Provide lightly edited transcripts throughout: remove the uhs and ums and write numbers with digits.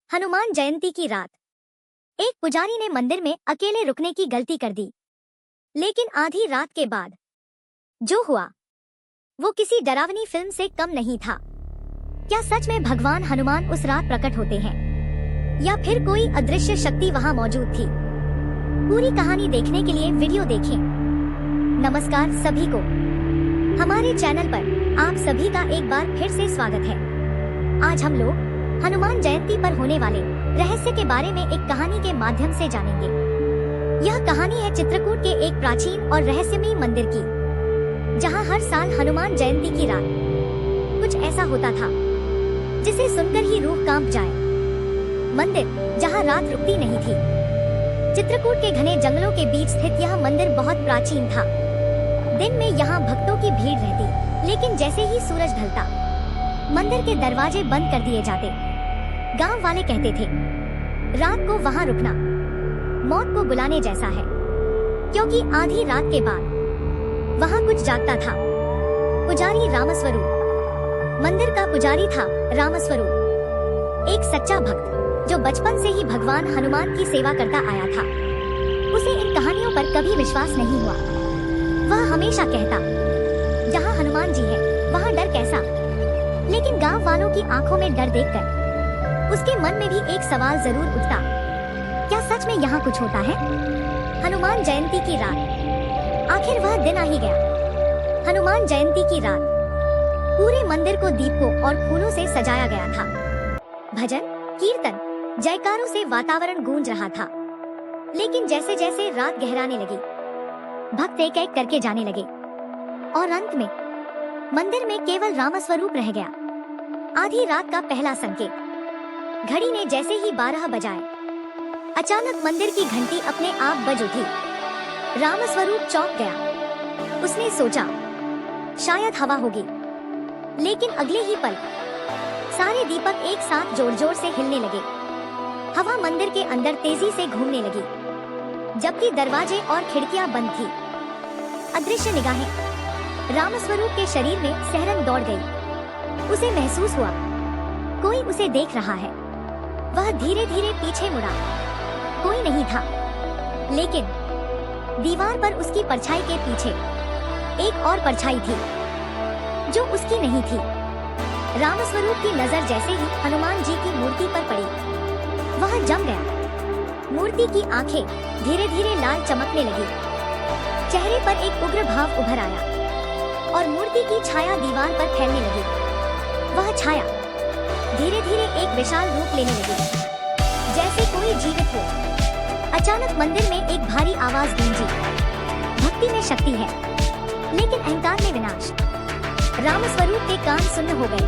हनुमान जयंती की रात एक पुजारी ने मंदिर में अकेले रुकने की गलती कर दी। लेकिन आधी रात के बाद जो हुआ वो किसी डरावनी फिल्म से कम नहीं था। क्या सच में भगवान हनुमान उस रात प्रकट होते हैं या फिर कोई अदृश्य शक्ति वहां मौजूद थी? पूरी कहानी देखने के लिए वीडियो देखें। नमस्कार सभी को, हमारे चैनल पर आप सभी का एक बार फिर से स्वागत है। आज हम लोग हनुमान जयंती पर होने वाले रहस्य के बारे में एक कहानी के माध्यम से जानेंगे। यह कहानी है चित्रकूट के एक प्राचीन और रहस्यमयी मंदिर की, जहां हर साल हनुमान जयंती की रात कुछ ऐसा होता था जिसे सुनकर ही रूह कांप जाए। मंदिर जहां रात रुकती नहीं थी। चित्रकूट के घने जंगलों के बीच स्थित यह मंदिर बहुत प्राचीन था। दिन में यहाँ भक्तों की भीड़ रहती, लेकिन जैसे ही सूरज ढलता मंदिर के दरवाजे बंद कर दिए जाते। गांव वाले कहते थे, रात को वहां रुकना मौत को बुलाने जैसा है, क्योंकि आधी रात के बाद वहां कुछ जागता था। पुजारी रामस्वरूप मंदिर का पुजारी था। रामस्वरूप एक सच्चा भक्त जो बचपन से ही भगवान हनुमान की सेवा करता आया था। उसे इन कहानियों पर कभी विश्वास नहीं हुआ। वह हमेशा कहता, जहां हनुमान जी है वहां डर कैसा। लेकिन गांव वालों की आंखों में डर देखकर उसके मन में भी एक सवाल जरूर उठता, क्या सच में यहाँ कुछ होता है? हनुमान जयंती की रात आखिर वह दिन आ ही गया। हनुमान जयंती की रात पूरे मंदिर को दीपकों और फूलों से सजाया गया था। भजन, कीर्तन, जयकारों से वातावरण गूंज रहा था। लेकिन जैसे जैसे रात गहराने लगी, भक्त एक एक करके जाने लगे और अंत में मंदिर में केवल रामस्वरूप रह गया। आधी रात का पहला संकेत। घड़ी ने जैसे ही 12 बजाए, अचानक मंदिर की घंटी अपने आप बज उठी। रामस्वरूप चौंक गया। उसने सोचा, शायद हवा होगी। लेकिन अगले ही पल सारे दीपक एक साथ जोर जोर से हिलने लगे। हवा मंदिर के अंदर तेजी से घूमने लगी, जबकि दरवाजे और खिड़कियां बंद थी। अदृश्य निगाहें रामस्वरूप के शरीर में सिहरन दौड़ गई। उसे महसूस हुआ कोई उसे देख रहा है। वह धीरे धीरे पीछे मुड़ा। कोई नहीं था, लेकिन दीवार पर उसकी परछाई के पीछे एक और परछाई थी जो उसकी नहीं थी। रामस्वरूप की नजर जैसे ही हनुमान जी की मूर्ति पर पड़ी, वह जम गया। मूर्ति की आंखें धीरे धीरे लाल चमकने लगी। चेहरे पर एक उग्र भाव उभर आया और मूर्ति की छाया दीवार पर फैलने लगी। वह छाया धीरे धीरे एक विशाल रूप लेने लगी, जैसे कोई जीवित हो। अचानक मंदिर में एक भारी आवाज गूंजी, भक्ति में शक्ति है, लेकिन अहंकार में विनाश। रामस्वरूप के कान सुन्न हो गए।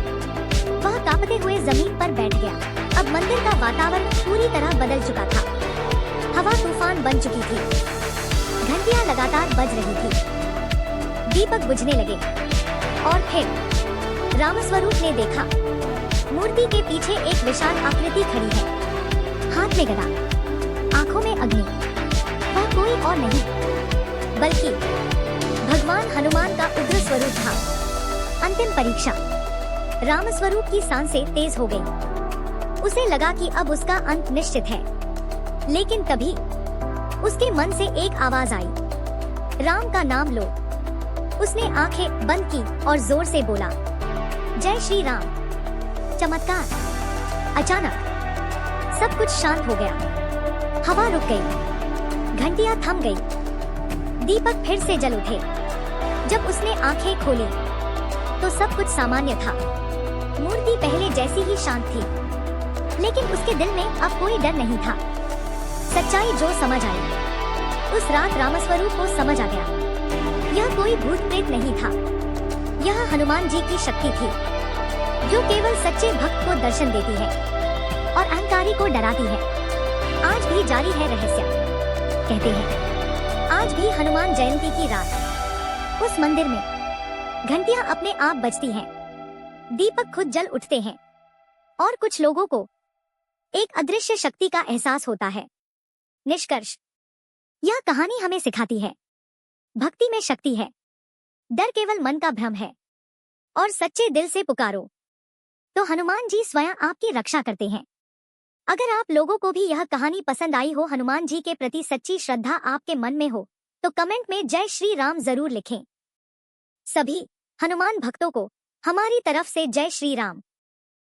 वह कांपते हुए जमीन पर बैठ गया। अब मंदिर का वातावरण पूरी तरह बदल चुका था। हवा तूफान बन चुकी थी। घंटियां लगातार बज रही थी। दीपक बुझने लगे और फिर रामस्वरूप ने देखा, मूर्ति के पीछे एक विशाल आकृति खड़ी है, हाथ में गदा, आंखों में अग्नि। वह कोई और नहीं बल्कि भगवान हनुमान का उग्र स्वरूप था। अंतिम परीक्षा। रामस्वरूप की सांसें तेज हो गई। उसे लगा कि अब उसका अंत निश्चित है। लेकिन तभी उसके मन से एक आवाज आई, राम का नाम लो। उसने आंखें बंद की और जोर से बोला, जय श्री राम। चमत्कार। अचानक सब कुछ शांत हो गया। हवा रुक गई, घंटियां थम गई, दीपक फिर से जल उठे। जब उसने आंखें खोली तो सब कुछ सामान्य था। मूर्ति पहले जैसी ही शांत थी, लेकिन उसके दिल में अब कोई डर नहीं था। सच्चाई जो समझ आई, उस रात रामस्वरूप को समझ आ गया, यह कोई भूत प्रेत नहीं था। यह हनुमान जी की शक्ति थी, जो केवल सच्चे भक्त को दर्शन देती है और अहंकारी को डराती है। आज भी जारी है रहस्य। कहते हैं, आज भी हनुमान जयंती की रात उस मंदिर में घंटियां अपने आप बजती हैं, दीपक खुद जल उठते हैं और कुछ लोगों को एक अदृश्य शक्ति का एहसास होता है। निष्कर्ष, यह कहानी हमें सिखाती है, भक्ति में शक्ति है, डर केवल मन का भ्रम है और सच्चे दिल से पुकारो तो हनुमान जी स्वयं आपकी रक्षा करते हैं। अगर आप लोगों को भी यह कहानी पसंद आई हो, हनुमान जी के प्रति सच्ची श्रद्धा आपके मन में हो, तो कमेंट में जय श्री राम जरूर लिखें। सभी हनुमान भक्तों को हमारी तरफ से जय श्री राम।